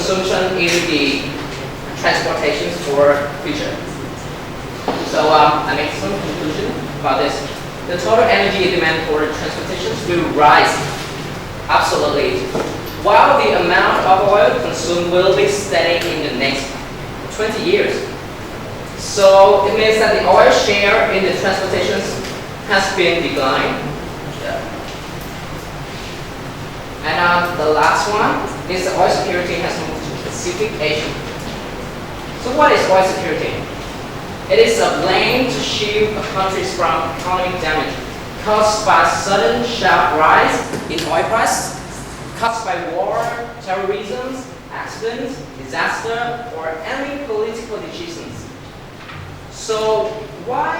consumption in the transportations for future. So I make some conclusion about this. The total energy demand for transportations will rise, absolutely, while the amount of oil consumed will be steady in the next 20 years. So it means that the oil share in the transportations has been declined. And the last one is the oil security has moved to Pacific Asia. So what is oil security? It is a blame to shield a country from economic damage caused by sudden sharp rise in oil price, caused by war, terrorism, accidents, disaster, or any political decisions. So why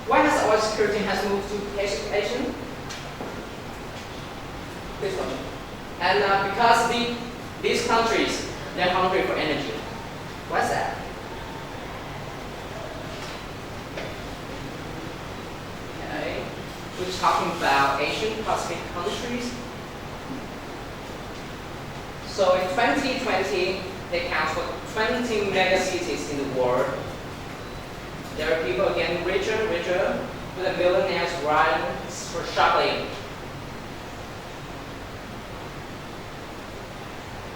has oil security has moved to Pacific Asia? This one. And because these countries, they're hungry for energy. What's that? Okay, we're talking about Asian Pacific countries. So in 2020, they count for 20 mega cities in the world. There are people getting richer and richer, with the millionaires riding for shopping.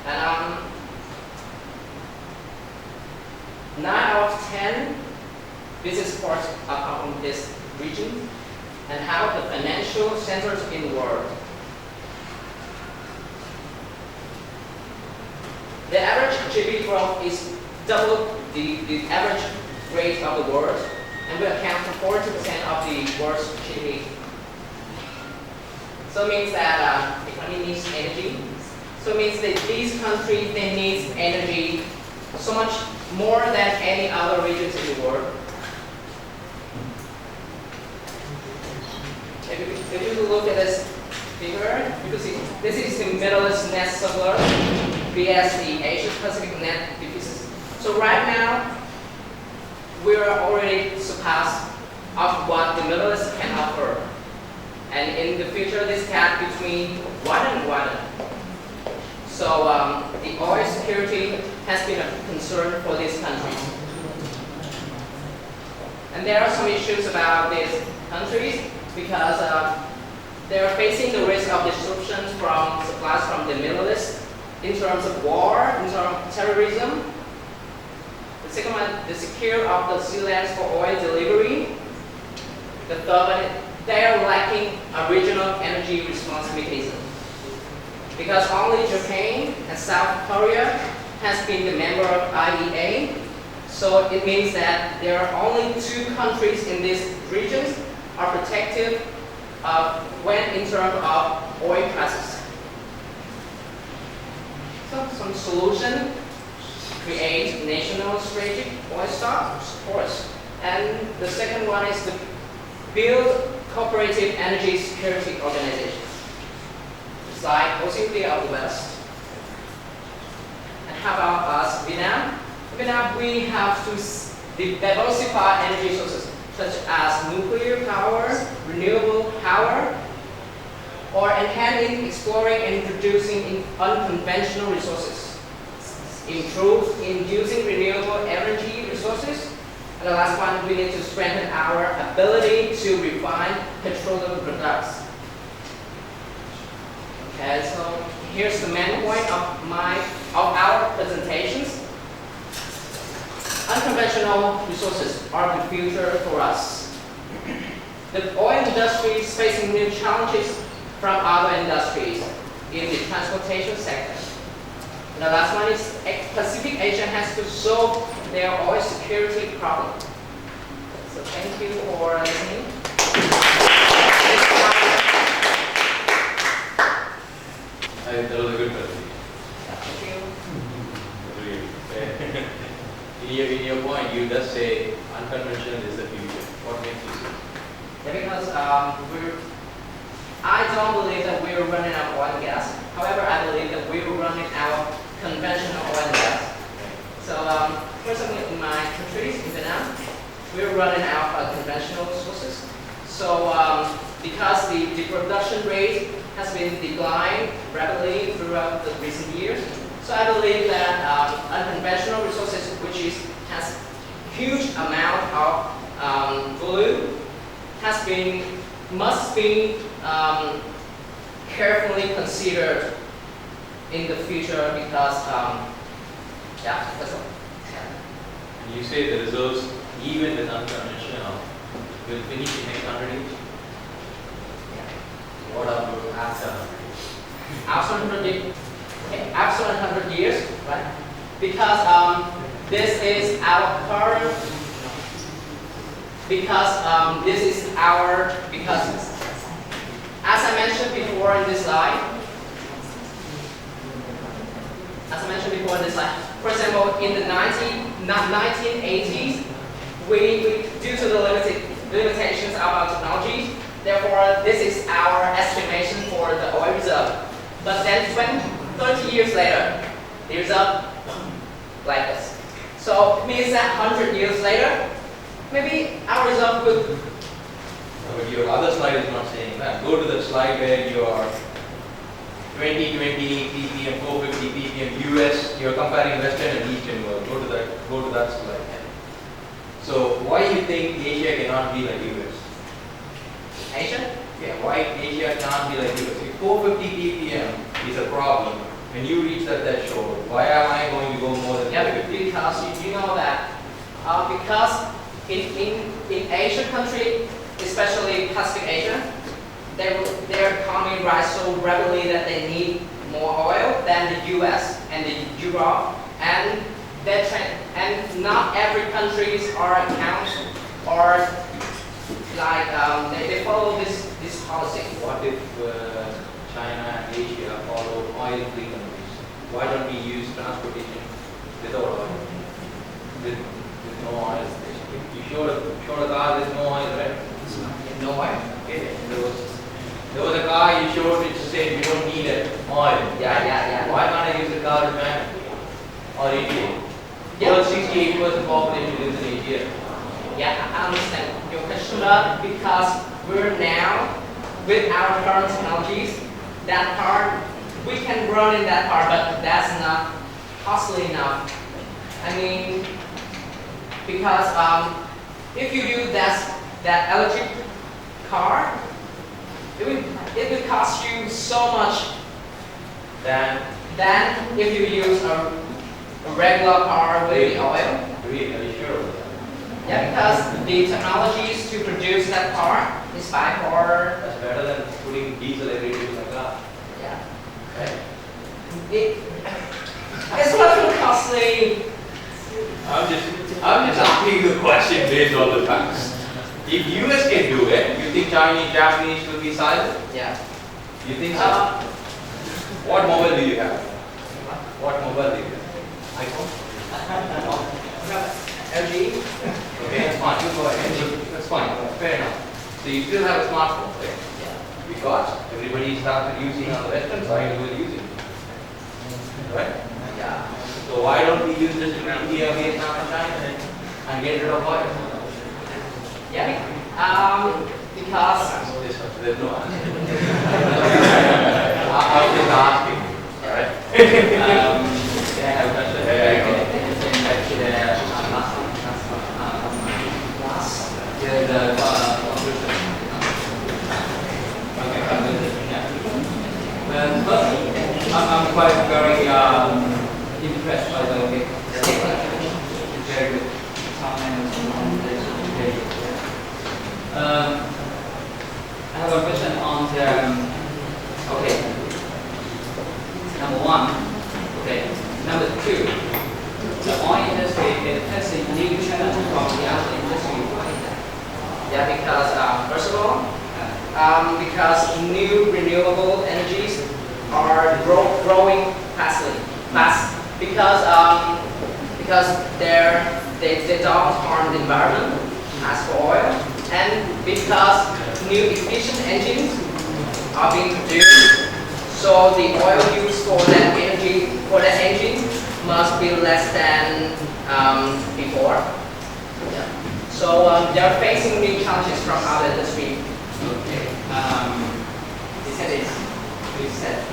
And 9 out of 10 business ports are from this region and have the financial centers in the world. The average GDP growth is double the average rate of the world and will account for 40% of the world's GDP. So it means that the economy needs energy. So it means that these countries, they need energy so much more than any other regions in the world. If you look at this figure, you can see this is the Middle East net surplus vs the Asia Pacific net deficit. So right now, we are already surpassed of what the Middle East can offer. And in the future, this gap between widen and widen. So the oil security has been a concern for these countries. And there are some issues about these countries because they are facing the risk of disruptions from supplies from the Middle East in terms of war, in terms of terrorism. The second one, the secure of the sea lanes for oil delivery. The third one, they are lacking a regional energy response mechanism. Because only Japan and South Korea has been the member of IEA, so it means that there are only 2 countries in these regions are protected when in terms of oil prices. So some solution: create national strategic oil stocks. And the second one is to build cooperative energy security organizations. Like OCP of the West. And how about us, Vietnam? In Vietnam, we have to diversify energy sources such as nuclear power, renewable power, or enhancing, exploring, and introducing unconventional resources. Improve in using renewable energy resources. And the last one, we need to strengthen our ability to refine petroleum products. Okay, so here's the main point of our presentations. Unconventional resources are the future for us. The oil industry is facing new challenges from other industries in the transportation sector. And the last one is Pacific Asia has to solve their oil security problem. So thank you for listening. That was a good question. Thank you. In your point, you just say unconventional is the future. What makes you say? Yeah, because I don't believe that we're running out of oil and gas. However, I believe that we're running out of conventional oil and gas. So, for example, in my countries, in Vietnam, we're running out of conventional sources. So, because the production rate has been declined rapidly throughout the recent years, So I believe that unconventional resources, has huge amount of volume, must be carefully considered in the future because yeah, that's all. And you say the reserves, even with unconventional, will finish in next 100 years? Yeah. What about after 100 years? After 100 years, right? Because this is our current. Because as I mentioned before in this slide, for example, in the 1980s, due to the limitations of our technology, therefore this is our estimation for the oil reserve. But then 30 years later, the reserve like this. So it means that 100 years later, maybe our reserve could. But your other slide is not saying that. Go to the slide where you are 2020 ppm, 450 ppm US. You are comparing Western and Eastern world. Go to that slide. So why do you think Asia cannot be like US? Asia? Yeah, why Asia cannot be like US? If 450 ppm is a problem, when you reach that threshold, why am I going to go more than 450? Because you know that because in Asian country, especially Pacific Asia, their economy rise so rapidly that they need more oil than the US and the Europe, and not every countries are accounts or like they follow this policy. What if China and Asia follow oil-free countries? Why don't we use transportation without oil? With no oil? You showed a car with no oil, right? No oil. Okay. There was a car you showed which said we don't need oil. Yeah. Why can't I use the car in China or India? Yeah. Well, 68% population lives in Asia. Yeah, I understand your question, but because we're now with our current technologies, that car we can run in that car, but that's not costly enough. I mean, because if you use that electric car, it will cost you so much than if you use a regular car with the oil. Really, are you sure of that? Yeah, because the technologies to produce that car is by far. That's better than putting diesel every day in my car. Yeah. Right? It's much more costly. I'm just asking you the question based on the facts. If US can do it, you think Chinese, Japanese will be silent? Yeah. You think so? What mobile do you have? What mobile do you have? iPhone? LG. Okay, that's fine. You go ahead. That's fine. Fair enough. So you still have a smartphone, right? Yeah. Because everybody started using on the western side, we were using it. Right? Yeah. So why don't we use this in India, Vietnam, and China and get rid of oil? Yeah. Because. There's no answer. I was just asking you, alright? Yeah, I have a question. I'm quite very impressed by the technology. It's very good. I have a question on the okay. Number one. Okay. Number two. The oil industry has a new challenge from the other industry. Why is that? Yeah, because first of all, because new renewable energies are growing fast because they don't harm the environment as for oil, and because new efficient engines are being produced, so the oil used for that engine must be less than before. Yeah. So they are facing new challenges from other industry. Okay. You said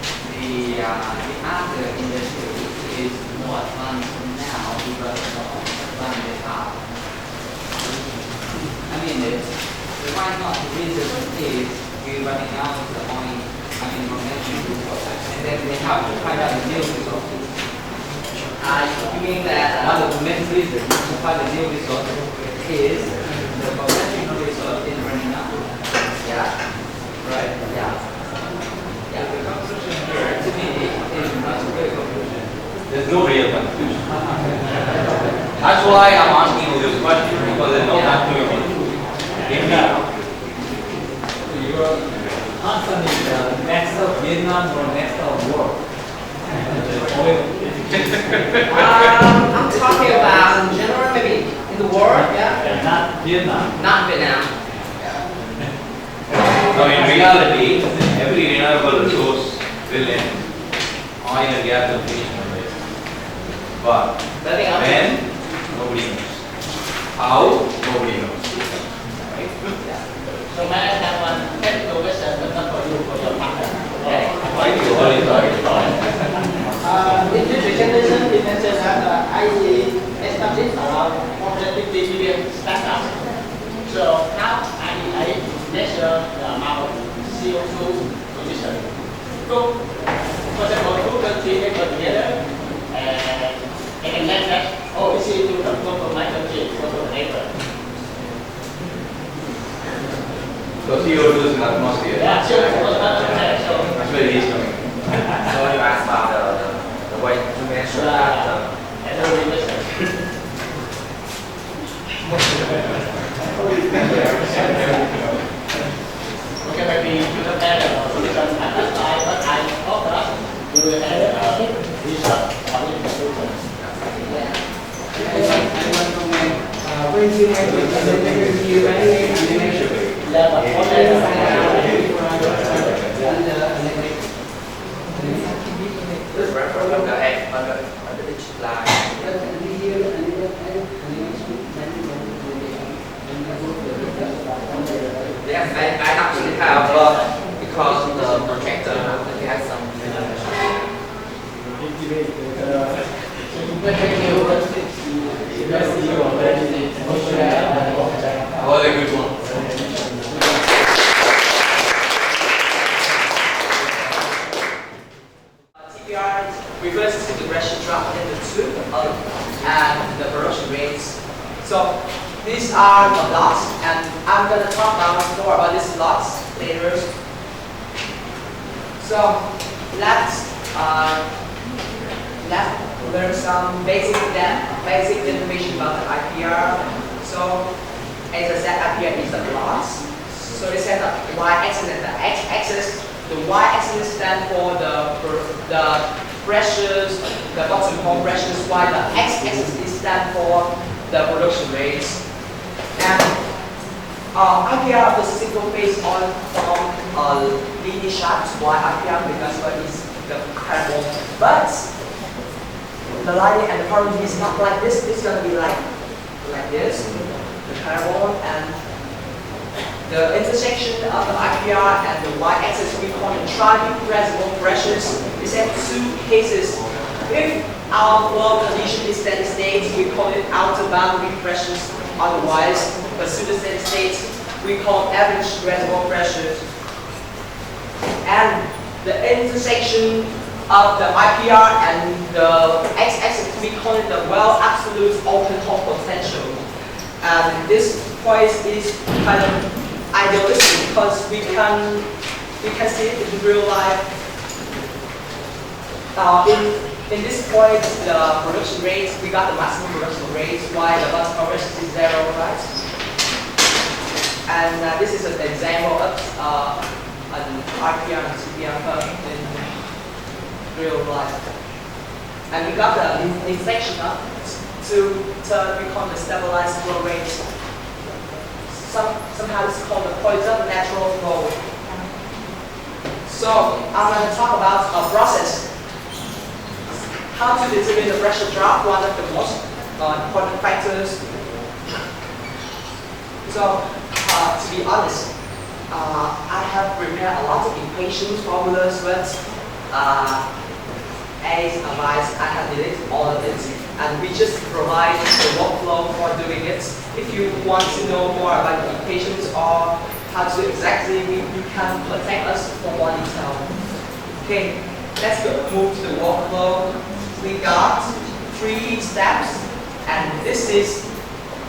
the other industry advanced now because of advanced they have. I mean, why not? The reason is we're running out of the oil, conventional resources, and then they have to find out the new resources. You mean that One of the main reasons to find the new resource is the conventional resource is running out. yeah, Right? yeah, yeah. The conclusion here To me, it is not a real conclusion. there's no real conclusion. That's why I'm asking you this question, because there's no conclusion. Your answer is next of Vietnam or next of war? I'm talking about in general, maybe in the world, yeah, Not Vietnam. not Vietnam. So in reality, every renewable resource will end. Oil and gas will finish one day. But Nothing else. when, nobody knows. How, nobody knows. Right? So may I have one technical question, but not for you, for your partner. Okay. Why do you always argue? In this presentation, it mentioned that IEA established around 450 billion startups. So how IEA measure the amount of CO2 emission? So, for example, two countries they go together and they can let that, oh, CO2 come from my country, go to the neighbor. So CO2 is in the atmosphere. Yeah, so That's where it is coming. So you asked about the way to measure that. and the remission. Okay, maybe you can add a solution at this time, but I hope that you will add a research on the solution. When you have you Yeah, but what The reference on the each line. Yes, I actually have, because the projector has some Oh, a good one. TPR reverses integration drop into two and the production rates. So these are the lots, and I'm going to talk more about these lots later. So let's learn some basic information about the IPR. So as I said, IPR is the lots. So they said the y-axis and the x-axis. The y-axis stands for the pressures, the bottom hole pressures, while the x-axis stands for the production rates. And IPR of the single phase oil from a linear shaft, why IPR? Because what is the parabol. But the lining and the parabol is not like this. It's going to be like this, the parabol, and the intersection of the IPR and the y-axis we call it tri-reservoir pressures. Is at two cases. If our flow condition is steady state, we call it outer boundary pressures. Otherwise, for pseudo-steady state, we call average reservoir pressures. And the intersection of the IPR and the x-axis, we call it the well absolute open hole potential. And this point is kind of idealistic because we can see it in real life. In this point, the production rate, we got the maximum production rate, while the bottom conversion is 0, right? And this is an example of an RPR and CPR curve in real life. And we got the inflection up to become the stabilized flow rate. Somehow it's called the Poisson natural flow. So I'm going to talk about a process. How to determine the pressure drop, one of the most important factors. So to be honest, I have prepared a lot of equations, formulas, but A's advice, I have did all of it, and we just provide the workflow for doing it. If you want to know more about the equations or how to exactly, you can contact us for more detail. Okay, let's move to the workflow. We got 3 steps, and this is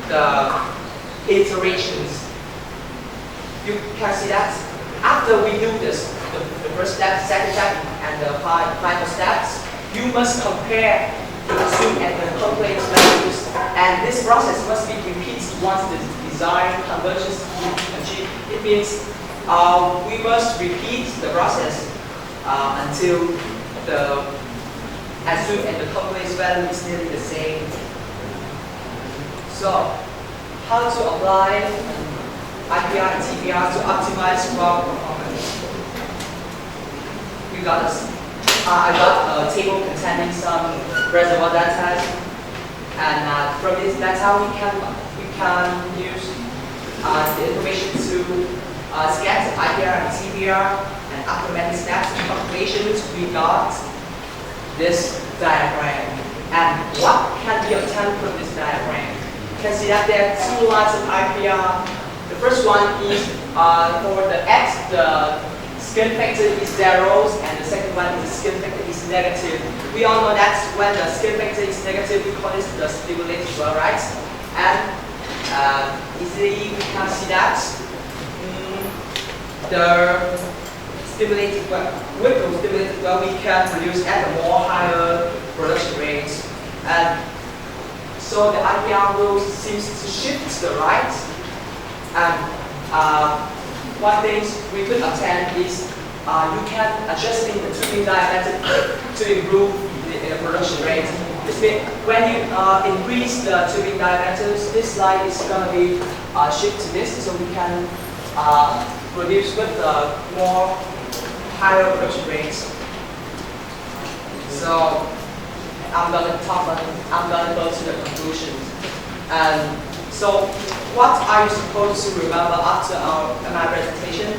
the iterations. You can see that after we do this, the first step, second step, and the final steps, you must compare the assumed and the calculated values, and this process must be repeated once the desired convergence is achieved. It means we must repeat the process until the assumed and the calculated value is nearly the same. So, how to apply IPR and TPR to optimize well performance? I got a table containing some reservoir data, and from this data we can use the information to sketch IPR and TPR, and after many steps and calculations we got this diagram. And what can be obtained from this diagram? You can see that there are 2 lines of IPR. The first one is for the X, the skin factor is 0, and the second one is the skin factor is negative. We all know that when the skin factor is negative, we call this the stimulated well, right? And easily we can see that the stimulated well, with the stimulated well, we can produce at a more higher production rate. And so the IPR rule seems to shift to the right. And one thing we could obtain is you can adjust the tubing diameter to improve the production rate. This means when you increase the tubing diameters, this line is going to be shifted to this, so we can produce with more higher production rates. So I'm going to go to the conclusions. So what are you supposed to remember after my presentation?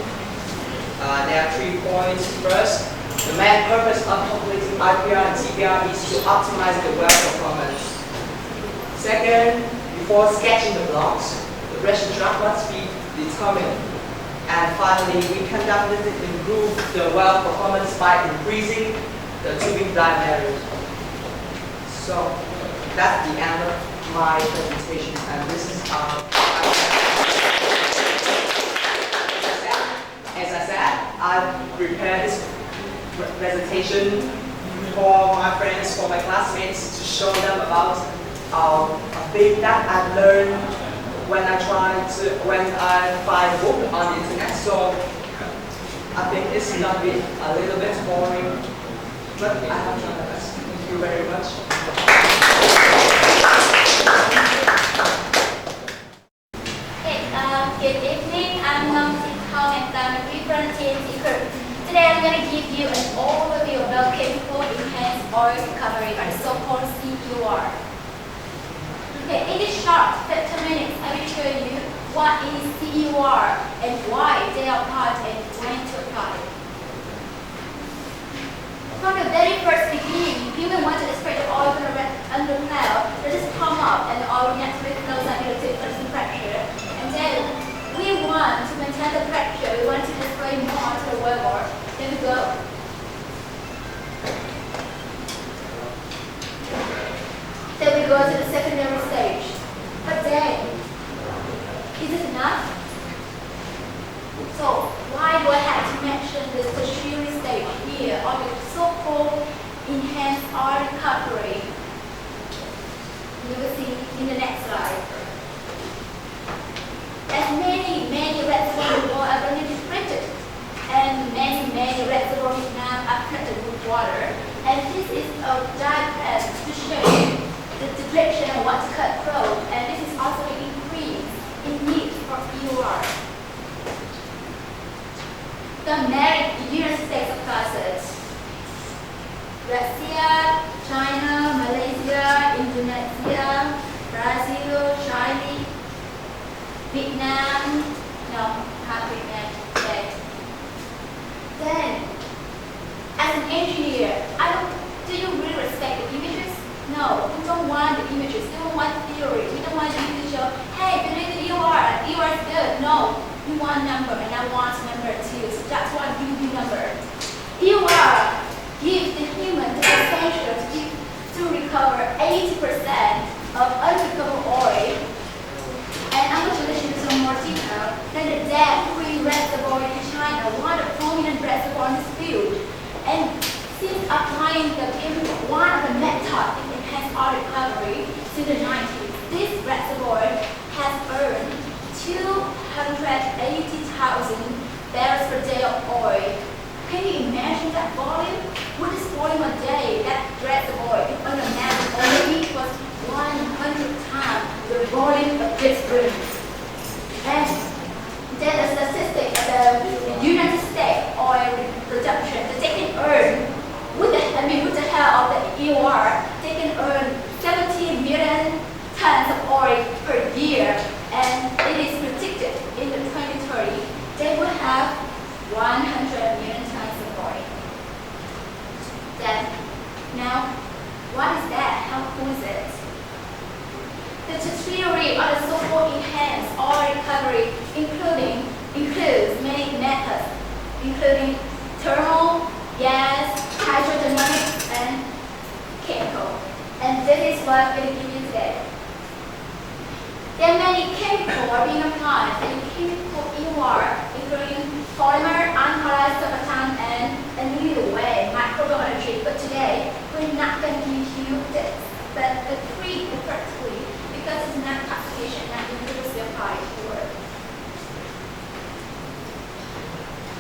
There are 3 points. First, the main purpose of calculating IPR and TPR is to optimize the well performance. Second, before sketching the blocks, the pressure drop must be determined. And finally, we can definitely improve the well performance by increasing the tubing diameter. So that's the end of my presentation, and this is as I said, I prepared this presentation for my friends, for my classmates, to show them about a thing that I learned when I find a book on the internet. So I think it's gonna be a little bit boring, but I have done my best. Thank you very much. Good evening, I'm Tom and I'm representing Secret. Today I'm going to give you an overview about chemical enhanced oil recovery, or so-called CEOR. Okay, in this short 15 minutes, I will show you what is CEOR and why they are applied and when to apply. From the very first beginning, human wanted to spread the oil under cloud, let just come up and the oil naturally flows under the constant pressure. And then we want to maintain the pressure, we want to spray more onto the wellbore. Then we go. Then we go to the secondary stage. But then, is it enough? So why do I have to mention the tertiary stage here, or the so-called enhanced oil recovery? You will see in the next slide. As many reservoirs in the world are going to be treated, and many reservoirs now are treated with water. And this is a diagram to show you the direction of what to cut through, and this is also an increase in need for EOR. The main United States of classes: Russia, China, Malaysia, Indonesia, Brazil, Chile, Vietnam, no, not Vietnam, okay. Then, as an engineer, do you No, we don't want the images. We don't want theory. We don't want you to show, hey, believe in EOR. EOR is good. No, we want number, and I want number too. So that's why I give you number. EOR gives the human the potential to recover 80% of unrecovered oil. And I'm going to let you into some more detail. Then the depth-free reservoir in China, one of the prominent reservoirs in this field. And since applying one of the methods in enhanced oil recovery since the 90s, this reservoir has earned 280,000 barrels per day of oil. Can you imagine that volume? With this volume a day, that reservoir, if on a map already was 100 times the volume of this room. And then the statistic of the United States oil production, they can earn, with the help of the EOR, they can earn 70 million tons of oil per year. And it is predicted in the 2030, they will have 100 million tons of oil. Then, now, what is that? How cool is it? The theory of the so-called enhanced oil recovery includes many methods, including thermal, gas, hydrodynamic, and chemical. And this is what we're going to give you today. There are many chemicals being applied in chemical EOR, including polymer, alkali, surfactant, and a new way, microbiology. But today, we're not going to give you this, but the first three, because it's not application, not universally applied word.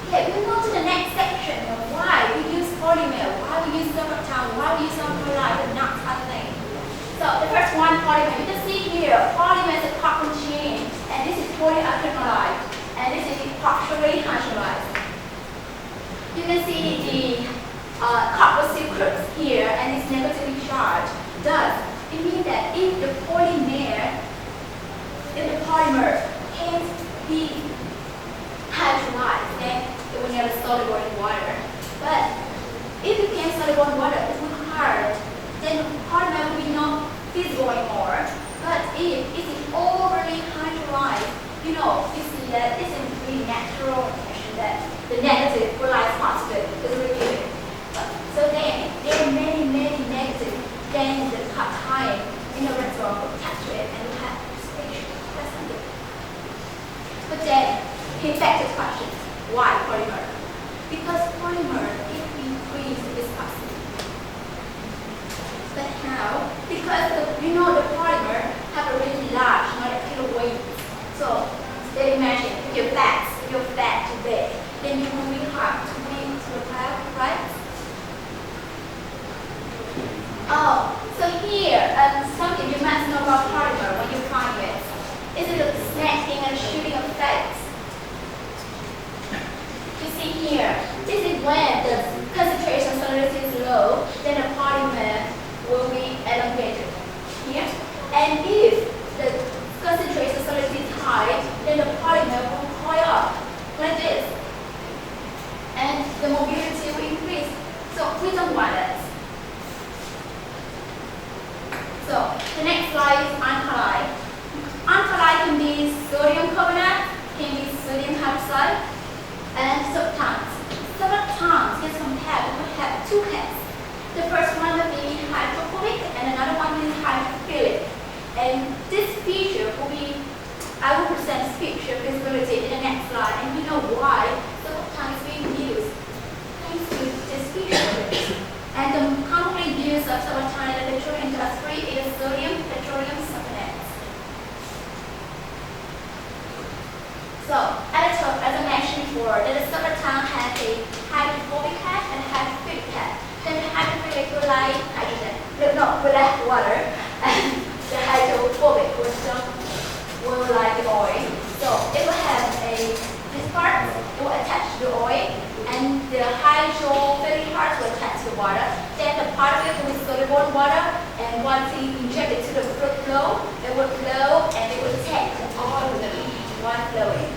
Okay, we move to the next section of why we use polymer, why we use surfactant, why we use alkali, but not other things. So the first one, polymer. You can see here, polymer is a carbon chain, and this is polyacrylate, and this is partially hydrolyzed. You can see the carboxyl groups here, and it's negatively charged. Thus, it means that if the polymer can't be hydrolyzed, then it will never soluble in water. But if it can soluble in water, it will hard. Then the polymer will be not visible anymore. But if it is overly hydrolyzed, you see that this is really natural reaction that the negative realized positive is repeated. So then there are many negative. Then the cation in the reservoir will attach to it and will have precipitation. That's not good. But then, back to the question, why polymer? Because polymer, it increases viscosity. But how? Because the polymer have a really large molecular weight. So then imagine if your fat too big, then you will be hard to bring to the pile, right? Oh, so here, something you must know about polymer when you find it. Is it a snapping and shooting effect? You see here, this is when the concentration salinity is low, then the polymer will be elongated here. And if the concentration salinity is high, then the polymer will coil up like this. And the mobility will increase. So we don't want it. So the next slide is alkali. Alkali can be sodium carbonate, can be sodium hydroxide, and substance. Substance is compared to have two heads. The first one will be hydrophobic and another one is hydrophilic. And this feature will be, I will present this feature visibility in the next slide, and we know why substance is being used thanks to this feature. And the commonly use of substance in the petroleum industry is sodium petroleum sulfonate. So, as I mentioned before, the substance has a hydrophobic head and a hydrophilic head. Then the hydrophilic will like hydrogen, will like water, and the hydrophobic will like the oil. So it will have this part will attach to the oil, and the hydrophilic part will attach to the water. Then the part of it will be soluble in water, and once you inject it to the fluid flow, it will flow and it will take all of them one flowing.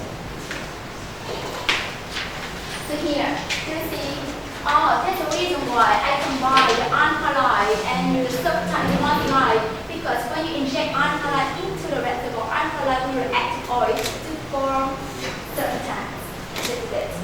So here, you see, that's the reason why I combine the alkali and the substance in one radioactive oil to form substance. This is it.